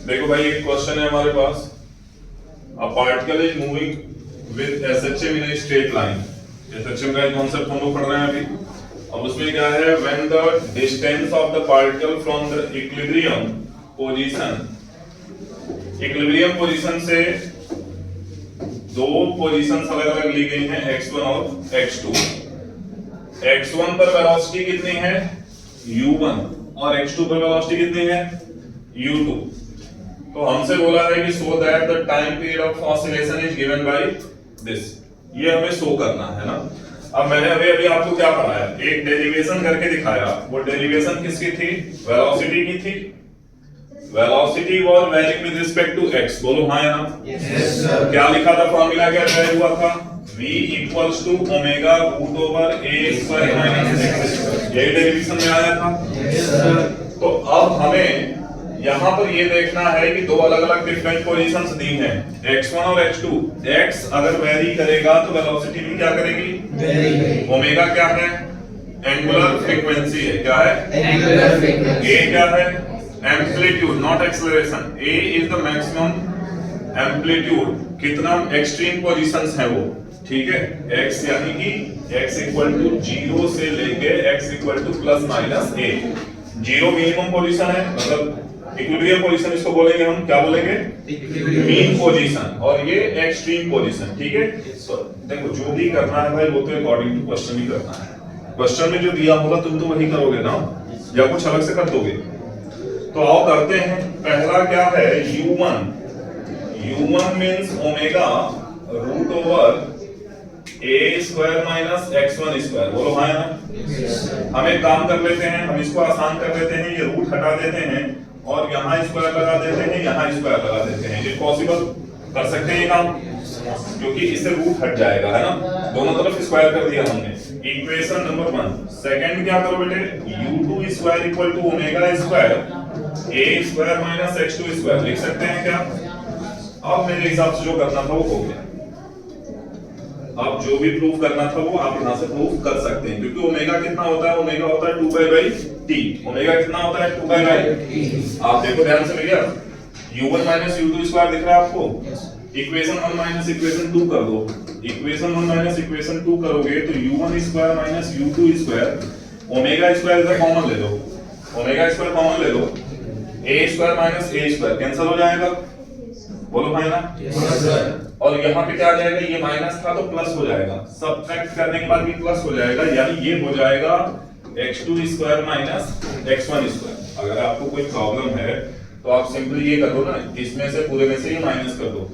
देखो भाई एक क्वेश्चन है हमारे पास। A particle is moving with SHM in a straight line. SHM का कॉन्सेप्ट हम लोग पढ़ रहे हैं अभी। अब उसमें क्या है, when the distance of the particle from the equilibrium position से दो पोजीशंस अलग अलग ली गई हैं, x1 और x2। x1 पर वेलोसिटी कितनी है u1 और x2 पर वेलोसिटी कितनी है u2। तो हमसे बोला है कि so that the time period of oscillation is given by this. ये हमें शो करना है ना। अब मैंने अभी आपको क्या पढ़ाया, एक डेरिवेशन करके दिखाया। वो डेरिवेशन किसकी थी, वेलोसिटी की थी। Velocity was varying with respect to x। बोलो हाँ या ना। Yes sir. क्या लिखा था, फॉर्मूला क्या ड्राइव हुआ था, v equals to omega root over a square minus x। यही डेरिवेशन में आया था। Yes sir. तो अब हमें यहाँ पर ये देखना है कि दो अलग अलग डिफरेंट पोजीशंस दी हैं, x1 और x2। x अगर वेरी करेगा तो वेलोसिटी भी क्या करेगी, वेरी। ओमेगा क्या है, एंगुलर फ्रीक्वेंसी है। क्या है, एंगुलर फ्रीक्वेंसी। a क्या है, amplitude not acceleration. a is the maximum amplitude. कितना एक्सट्रीम पोजीशंस है वो, ठीक है। x यानी कि x इक्वल टू 0 से लेके x equal two plus minus a। 0 minimum position है, मतलब इक्विलिब्रियम पोजीशन इसको बोलेंगे हम, क्या बोलेंगे, मीन पोजीशन। और ये एक्सट्रीम पोजीशन, ठीक है। तो देखो जो भी करना है भाई वो तो अकॉर्डिंग टू क्वेश्चन ही करना है। क्वेश्चन में जो दिया होगा तुम तो वही करोगे ना, या कुछ अलग से कर दोगे। तो आओ करते हैं। पहला क्या है, u1 means omega root over a square minus x1 square. बोलो हाँ ना। हम एक काम कर लेते हैं, हम इसको आसान कर लेते हैं, ये रूट हटा देते हैं और यहाँ स्क्वायर लगा देते हैं, यहाँ स्क्वायर लगा देते हैं। ये पॉसिबल कर सकते हैं ये काम, क्योंकि इससे रूट हट जाएगा, है ना। दोनों तरफ स्क्वायर कर दिया हमने। Equation number 1। सेकंड क्या करो बेटे, u2 square equal to omega square a square minus x2 square लिख सकते हैं क्या। अब मेरे हिसाब से जो करना था वो हो गया। अब जो भी प्रूफ करना था वो आप यहां से प्रूफ कर सकते हैं, क्योंकि ओमेगा कितना होता है, ओमेगा होता है 2 पाई बाई t। ओमेगा कितना होता है, 2 पाई बाई t। आप देखो ध्यान से भैया, u1 माइनस u2 स्क्वायर दिख रहा है आपको। इक्वेशन 1 माइनस इक्वेशन 2 कर दो। इक्वेशन 1 माइनस इक्वेशन 2 करोगे तो u1 square minus u2 square, omega square इधर कॉमन ले लो, ओमेगा स्क्वायर कॉमन ले लो, a square minus a square cancel हो जाएगा। बोलो भाई ना। Yes sir. और यहाँ पे क्या आ जाएगा, ये माइनस था तो प्लस हो जाएगा, सब्ट्रैक्ट करने के बाद भी प्लस हो जाएगा, यानी ये हो जाएगा x2 square minus x1 square. अगर आपको कोई प्रॉब्लम है तो आप सिंपली ये कर दो ना, इसमें से पूरे में से ये माइनस कर दो,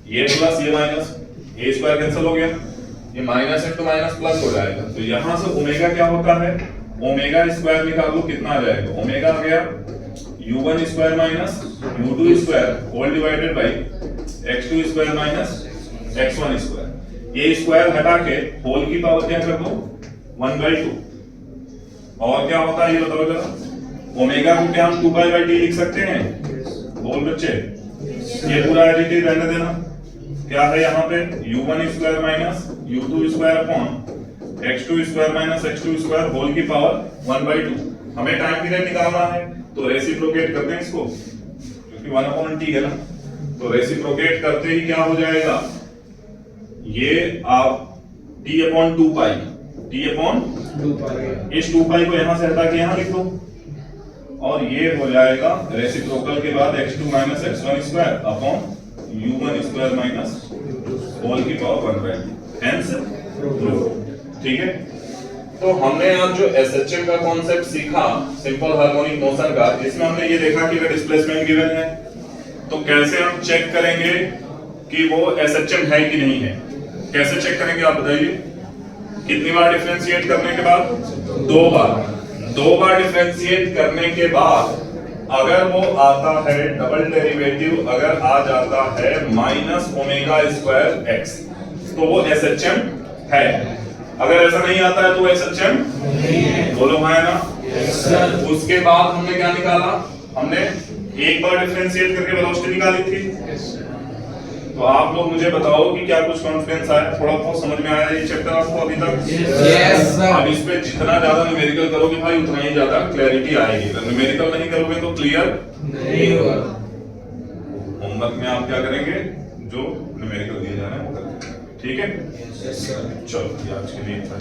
ये प्लस ये माइनस, a स्क्वायर कैंसिल हो गया, ये माइनस इनटू माइनस प्लस हो जाएगा। तो यहाँ से ओमेगा क्या होता है, ओमेगा स्क्वायर निकाल लो, कितना आ जाएगा, ओमेगा आ गया u1 square minus u2 square whole divided by x2 square minus x1 square. ये स्क्वायर हटा के होल की पावर क्या कर दो, 1/2। और क्या होता है ये बताओ जरा। ओमेगा को क्या हम 2 पाई बाई t लिख सकते हैं, बोल बच्चे। ये पूरा एडिटिव रहने देना। क्या है यहाँ पे, u1 square minus u2 square upon x2 square minus x2 square whole की पावर 1/2। हमें टाइम पीरियड निकालना है तो रेसिप्रोकेट करते हैं इसको, क्योंकि 1/t है ना। तो रेसिप्रोकेट करते ही क्या हो जाएगा, ये आप t अपॉन 2 पाई, t अपॉन 2 पाई, इस 2 पाई को यहां से हटा के यहां लिख दो, और ये हो जाएगा रेसिप्रोकल के बाद x2 minus x1 square upon u1 square minus whole की पावर 1/2। हेंस प्रूफ, ठीक है। तो हमने आज जो एसएचएम का कॉन्सेप्ट सीखा, सिंपल हार्मोनिक मोशन का, इसमें हमने ये देखा कि अगर डिस्प्लेसमेंट गिवन है तो कैसे हम चेक करेंगे कि वो एसएचएम है कि नहीं है। कैसे चेक करेंगे आप बताइए। कितनी बार डिफरेंशिएट करने के बाद, 2 बार। 2 बार डिफरेंशिएट करने के बाद अगर वो आता है डबल डेरिवेटिव, अगर आ जाता है माइनस ओमेगा स्क्वायर एक्स, तो वो एसएचएम है। अगर ऐसा नहीं आता है तो एसएचएम नहीं है। बोलो हाँ ना। Yes sir. उसके बाद हमने क्या निकाला, हमने एक बार डिफरेंशिएट करके वेलोसिटी निकाली थी। तो आप लोग मुझे बताओ कि क्या कुछ कॉन्फिडेंस आया, थोड़ा बहुत समझ में आया ये चैप्टर आपको अभी तक। Yes sir. अब इस पे जितना ज्यादा न्यूमेरिकल करोगे भाई उतना ही ज्यादा क्लैरिटी आएगी। अगर न्यूमेरिकल नहीं करोगे तो क्लियर नहीं होगा। होमवर्क में आप क्या करेंगे, जो न्यूमेरिकल दिए जा रहे हैं वो करेंगे, ठीक है। Yes sir. चलो ये आज के लिए था।